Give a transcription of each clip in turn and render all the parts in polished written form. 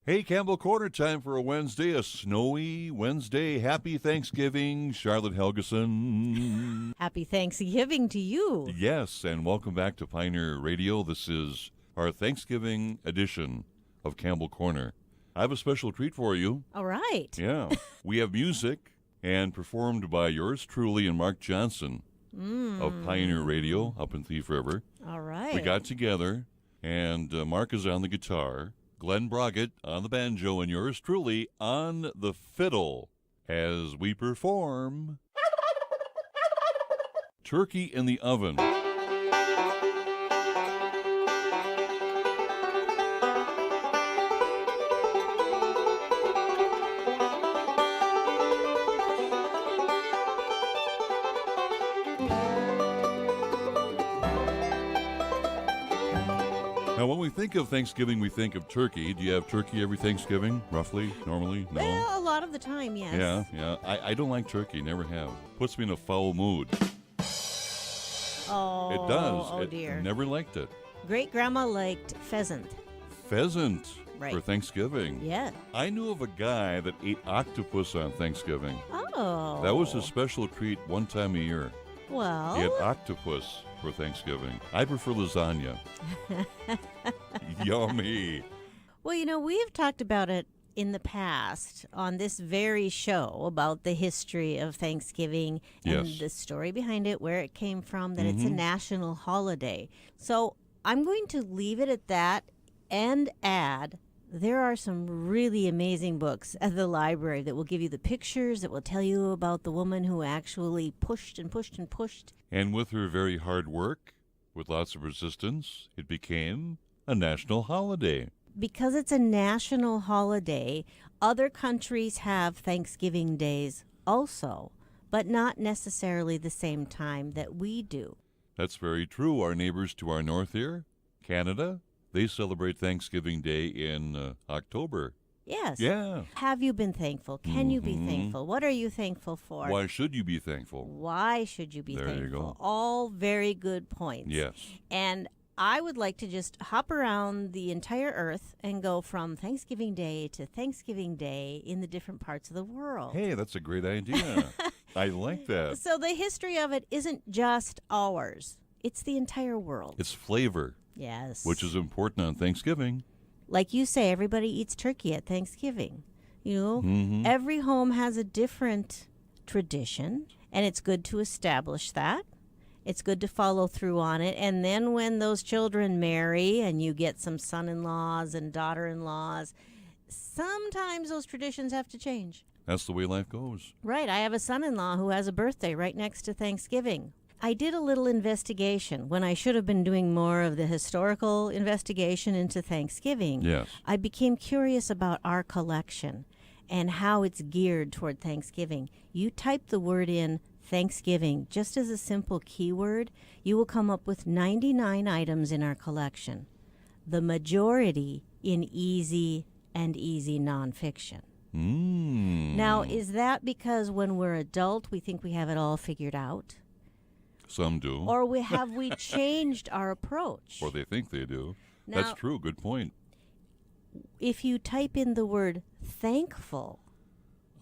Hey, Campbell Corner, time for a Wednesday, a snowy Wednesday. Happy Thanksgiving, Charlotte Helgeson. Happy Thanksgiving to you. Yes, and welcome back to Pioneer Radio. This is our Thanksgiving edition of Campbell Corner. I have a special treat for you. All right. Yeah. We have music and performed by yours truly and Mark Johnson of Pioneer Radio up in Thief River. All right. We got together, and Mark is on the guitar, Glenn Broggett on the banjo, and yours truly on the fiddle as we perform Turkey in the Oven. Now, when we think of Thanksgiving, we think of turkey. Do you have turkey every Thanksgiving, roughly, normally? No? Well, a lot of the time, yes. Yeah. I don't like turkey, never have. Puts me in a foul mood. Oh, It does. Oh, dear. Never liked it. Great-grandma liked pheasant. Pheasant Right. for Thanksgiving. Yeah. I knew of a guy that ate octopus on Thanksgiving. Oh. That was a special treat one time a year. Well. He had octopus for Thanksgiving. I prefer lasagna. Yummy. Well, we've talked about it in the past on this very show about the history of Thanksgiving and Yes. the story behind it, where it came from, that it's a national holiday. So I'm going to leave it at that and add there are some really amazing books at the library that will give you the pictures, that will tell you about the woman who actually pushed and pushed and pushed. And with her very hard work, with lots of resistance, it became a national holiday. Because it's a national holiday, other countries have Thanksgiving days also, but not necessarily the same time that we do. That's very true. Our neighbors to our north here, Canada, they celebrate Thanksgiving Day in October. Yes. Yeah. Have you been thankful? Can you be thankful? What are you thankful for? Why should you be thankful? Why should you be There thankful? you go. All very good points. Yes. And I would like to just hop around the entire earth and go from Thanksgiving Day to Thanksgiving Day in the different parts of the world. Hey, that's a great idea. I like that. So the history of it isn't just ours. It's the entire world. It's flavor, Yes. which is important on Thanksgiving. Like you say, everybody eats turkey at Thanksgiving. Every home has a different tradition, and it's good to establish that. It's good to follow through on it. And then when those children marry and you get some son-in-laws and daughter-in-laws, sometimes those traditions have to change. That's the way life goes. Right. I have a son-in-law who has a birthday right next to Thanksgiving. I did a little investigation when I should have been doing more of the historical investigation into Thanksgiving. Yes. I became curious about our collection and how it's geared toward Thanksgiving. You type the word in Thanksgiving just as a simple keyword, you will come up with 99 items in our collection. The majority in easy and easy nonfiction. Now, is that because when we're adult we think we have it all figured out? Some do. Or have we changed our approach? Or they think they do. Now, That's true. Good point. if you type in the word thankful,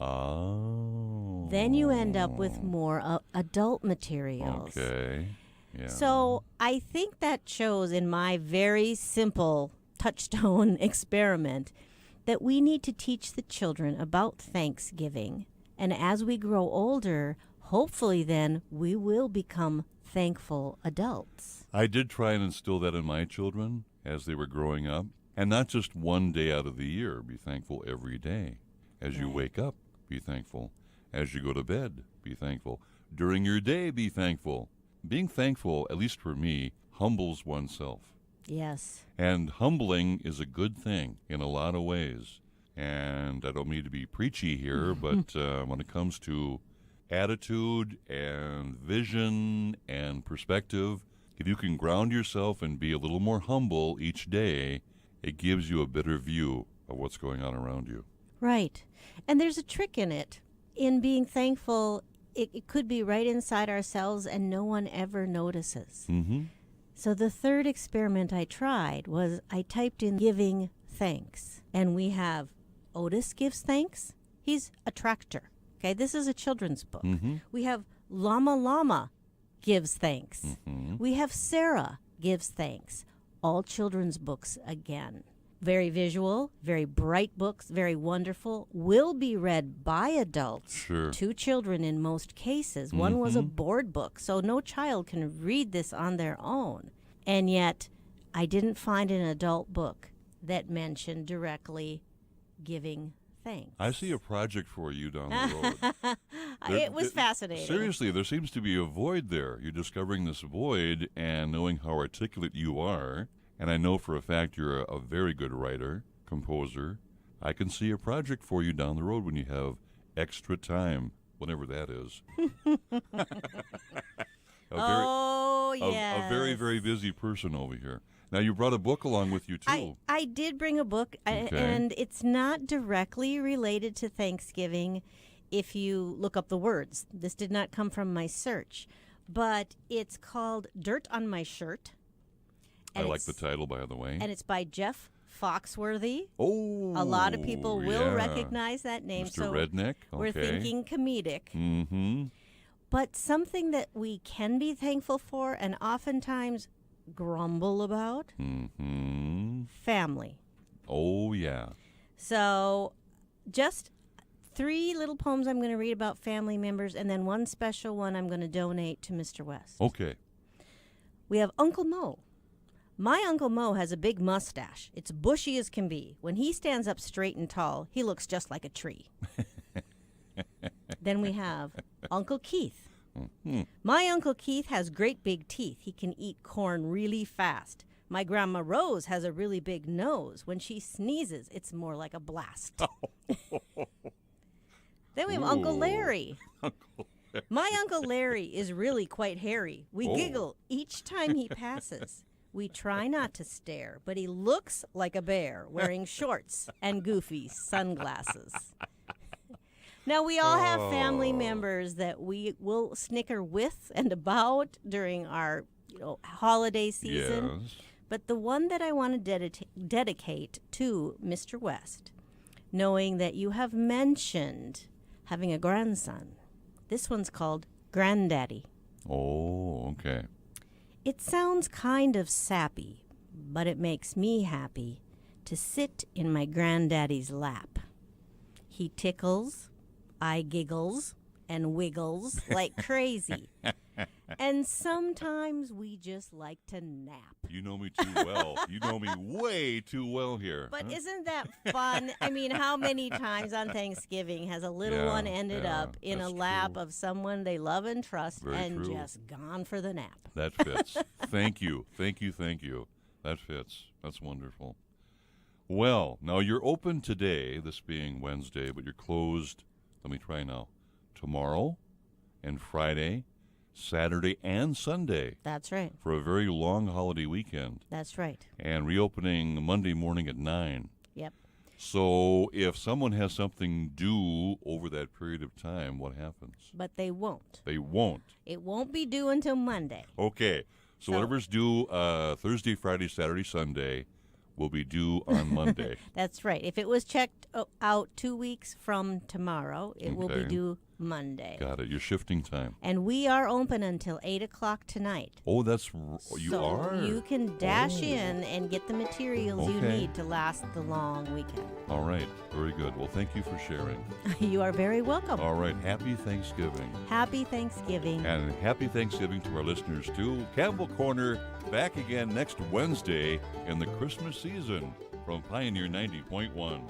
Oh. then you end up with more adult materials. Okay. Yeah. So I think that shows in my very simple touchstone experiment that we need to teach the children about Thanksgiving. And as we grow older, hopefully then we will become thankful adults. I did try and instill that in my children as they were growing up. And not just one day out of the year. Be thankful every day. As you wake up, be thankful. As you go to bed, be thankful. During your day, be thankful. Being thankful, at least for me, humbles oneself. Yes. And humbling is a good thing in a lot of ways. And I don't mean to be preachy here, but when it comes to attitude and vision and perspective, if you can ground yourself and be a little more humble each day, it gives you a better view of what's going on around you. Right. And there's a trick in it. In being thankful, it could be right inside ourselves and no one ever notices. Mm-hmm. So the third experiment I tried was I typed in giving thanks. And we have Otis Gives Thanks. He's a tractor. Okay, this is a children's book. We have Llama Llama Gives Thanks. We have Sarah Gives Thanks. All children's books again. Very visual, very bright books, very wonderful. Will be read by adults Sure. to children in most cases. One was a board book, so no child can read this on their own. And yet, I didn't find an adult book that mentioned directly giving thanks. I see a project for you down the road. It was fascinating. Seriously, there seems to be a void there. You're discovering this void and knowing how articulate you are. And I know for a fact you're a very good writer, composer. I can see a project for you down the road when you have extra time, whatever that is. Yes. A very, very busy person over here. Now, you brought a book along with you, too. I did bring a book, and it's not directly related to Thanksgiving if you look up the words. This did not come from my search, but it's called Dirt on My Shirt. I like the title, by the way. And it's by Jeff Foxworthy. Oh, a lot of people will recognize that name. Mr. So Redneck. Okay. We're thinking comedic. Mm-hmm. But something that we can be thankful for and oftentimes grumble about, family. Oh, yeah. So just 3 little poems I'm going to read about family members, and then one special one I'm going to donate to Mr. West. Okay. We have Uncle Mo. My Uncle Mo has a big mustache. It's bushy as can be. When he stands up straight and tall, he looks just like a tree. Then we have Uncle Keith. My Uncle Keith has great big teeth. He can eat corn really fast. My Grandma Rose has a really big nose. When she sneezes, it's more like a blast. Then we have Uncle Larry. My Uncle Larry is really quite hairy. We giggle each time he passes. We try not to stare, but he looks like a bear wearing shorts and goofy sunglasses. Now, we all have family members that we will snicker with and about during our holiday season. Yes. But the one that I want to dedicate to Mr. West, knowing that you have mentioned having a grandson, this one's called Granddaddy. Oh, okay. It sounds kind of sappy, but it makes me happy to sit in my granddaddy's lap. He tickles, I giggles, and wiggles like crazy. And sometimes we just like to nap. You know me too well. You know me way too well here. But isn't that fun? I mean, how many times on Thanksgiving has a little one ended up in a lap of someone they love and trust just gone for the nap? That fits. Thank you. Thank you. Thank you. That fits. That's wonderful. Well, now you're open today, this being Wednesday, but you're closed, let me try now, tomorrow and Friday, Saturday and Sunday. That's right. For a very long holiday weekend. That's right. And reopening Monday morning at 9. Yep. So if someone has something due over that period of time, what happens? But they won't. They won't. It won't be due until Monday. Okay. So whatever's due Thursday, Friday, Saturday, Sunday will be due on Monday. That's right. If it was checked out 2 weeks from tomorrow, it will be due Monday. Got it. You're shifting time. And we are open until 8 o'clock tonight. Oh, you are? So you can dash in and get the materials you need to last the long weekend. All right. Very good. Well, thank you for sharing. You are very welcome. All right. Happy Thanksgiving. Happy Thanksgiving. And happy Thanksgiving to our listeners, too. Campbell Corner back again next Wednesday in the Christmas season from Pioneer 90.1.